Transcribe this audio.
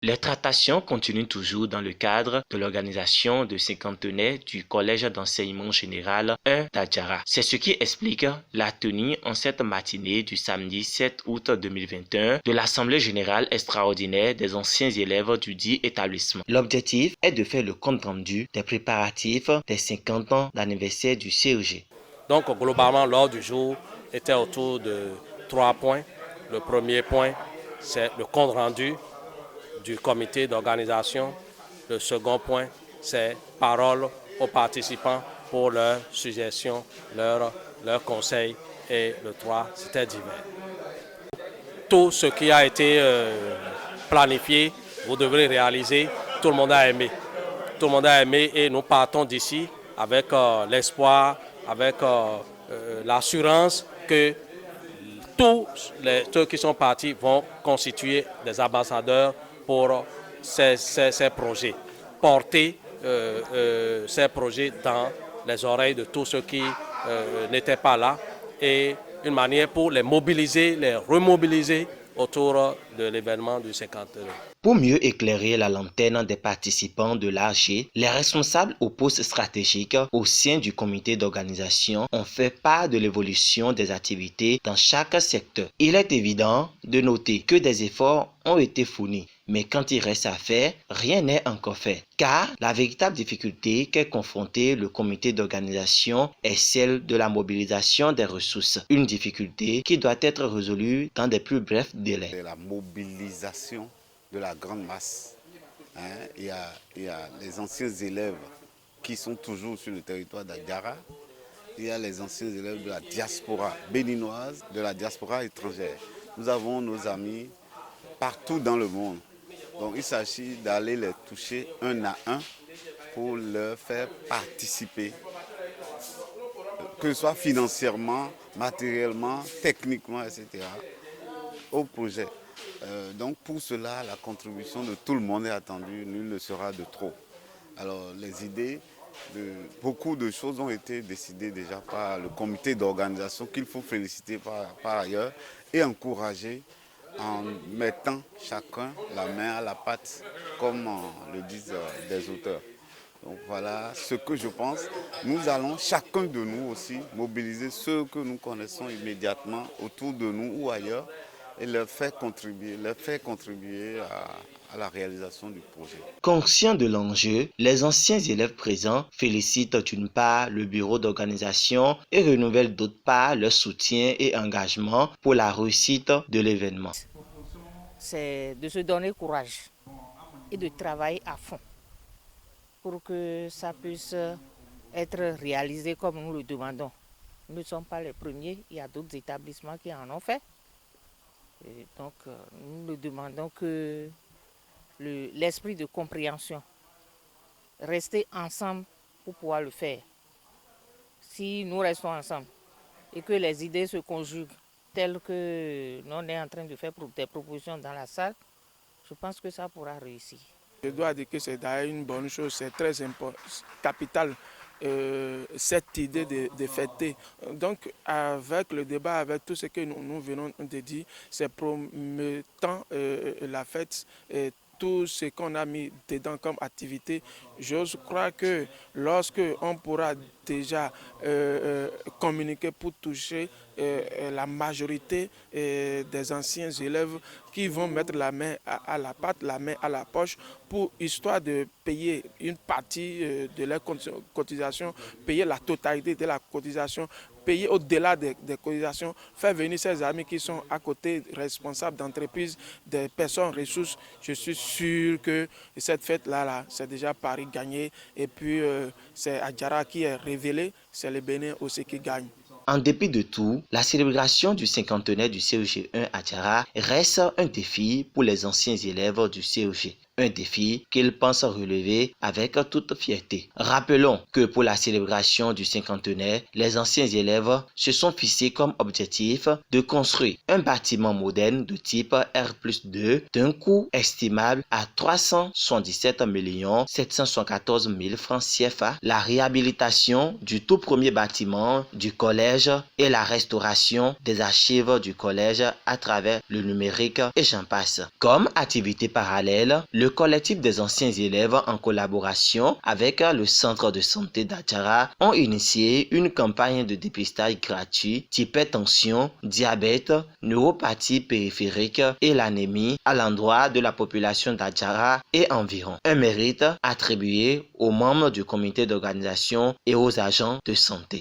Les tractations continuent toujours dans le cadre de l'organisation de cinquantenaire du Collège d'enseignement général 1 d'Adjara. C'est ce qui explique la tenue en cette matinée du samedi 7 août 2021 de l'Assemblée générale extraordinaire des anciens élèves du dit établissement. L'objectif est de faire le compte rendu des préparatifs des 50 ans d'anniversaire du CEG. Donc globalement, l'ordre du jour était autour de 3 points. Le premier point, c'est le compte rendu du comité d'organisation. Le second point, c'est parole aux participants pour leurs suggestions, leurs conseils. Et le 3, c'était divers. Tout ce qui a été planifié, vous devrez réaliser. Tout le monde a aimé. Tout le monde a aimé et nous partons d'ici avec l'espoir, avec l'assurance que tous ceux qui sont partis vont constituer des ambassadeurs pour ces projets, porter ces projets dans les oreilles de tous ceux qui n'étaient pas là et une manière pour les mobiliser, les remobiliser autour de l'événement du 50e. Pour mieux éclairer la lanterne des participants de l'AG, les responsables aux postes stratégiques au sein du comité d'organisation ont fait part de l'évolution des activités dans chaque secteur. Il est évident de noter que des efforts ont été fournis, mais quand il reste à faire, rien n'est encore fait. Car la véritable difficulté qu'est confronté le comité d'organisation est celle de la mobilisation des ressources. Une difficulté qui doit être résolue dans des plus brefs délais. La mobilisation de la grande masse. Il y a les anciens élèves qui sont toujours sur le territoire d'Adjara. Il y a les anciens élèves de la diaspora béninoise, de la diaspora étrangère. Nous avons nos amis partout dans le monde. Donc il s'agit d'aller les toucher un à un pour leur faire participer, que ce soit financièrement, matériellement, techniquement, etc., au projet. Donc pour cela, la contribution de tout le monde est attendue, nul ne sera de trop. Alors les idées, beaucoup de choses ont été décidées déjà par le comité d'organisation qu'il faut féliciter par ailleurs et encourager en mettant chacun la main à la pâte, comme le disent des auteurs. Donc voilà ce que je pense. Nous allons chacun de nous aussi mobiliser ceux que nous connaissons immédiatement autour de nous ou ailleurs et leur faire contribuer à la réalisation du projet. Conscients de l'enjeu, les anciens élèves présents félicitent d'une part le bureau d'organisation et renouvellent d'autre part leur soutien et engagement pour la réussite de l'événement. C'est de se donner courage et de travailler à fond pour que ça puisse être réalisé comme nous le demandons. Nous ne sommes pas les premiers, il y a d'autres établissements qui en ont fait. Et donc, nous demandons que l'esprit de compréhension, rester ensemble pour pouvoir le faire. Si nous restons ensemble et que les idées se conjuguent telles que l'on est en train de faire des propositions dans la salle, je pense que ça pourra réussir. Je dois dire que c'est d'ailleurs une bonne chose, c'est très important, capital. Cette idée de fêter. Donc avec le débat, avec tout ce que nous venons de dire, c'est promettant la fête et tout ce qu'on a mis dedans comme activité. J'ose croire que lorsque on pourra déjà communiquer pour toucher la majorité des anciens élèves qui vont mettre la main à la pâte, la main à la poche, pour histoire de payer une partie de leur cotisation, payer la totalité de la cotisation, payer au-delà des cotisations, faire venir ses amis qui sont à côté, responsables d'entreprises, des personnes ressources. Je suis sûr que cette fête-là, c'est déjà Paris gagné. Et puis, c'est Adjara qui est révélé, c'est le Bénin aussi qui gagne. En dépit de tout, la célébration du cinquantenaire du CEG 1 Adjara reste un défi pour les anciens élèves du CEG. Un défi qu'ils pensent relever avec toute fierté. Rappelons que pour la célébration du cinquantenaire, les anciens élèves se sont fixés comme objectif de construire un bâtiment moderne de type R+2 d'un coût estimable à 377 774 000 francs CFA, la réhabilitation du tout premier bâtiment du collège collège et la restauration des archives du collège à travers le numérique et j'en passe. Comme activité parallèle, le collectif des anciens élèves en collaboration avec le centre de santé d'Adjara ont initié une campagne de dépistage gratuit d'hypertension, diabète, neuropathie périphérique et l'anémie à l'endroit de la population d'Adjara et environ. Un mérite attribué aux membres du comité d'organisation et aux agents de santé.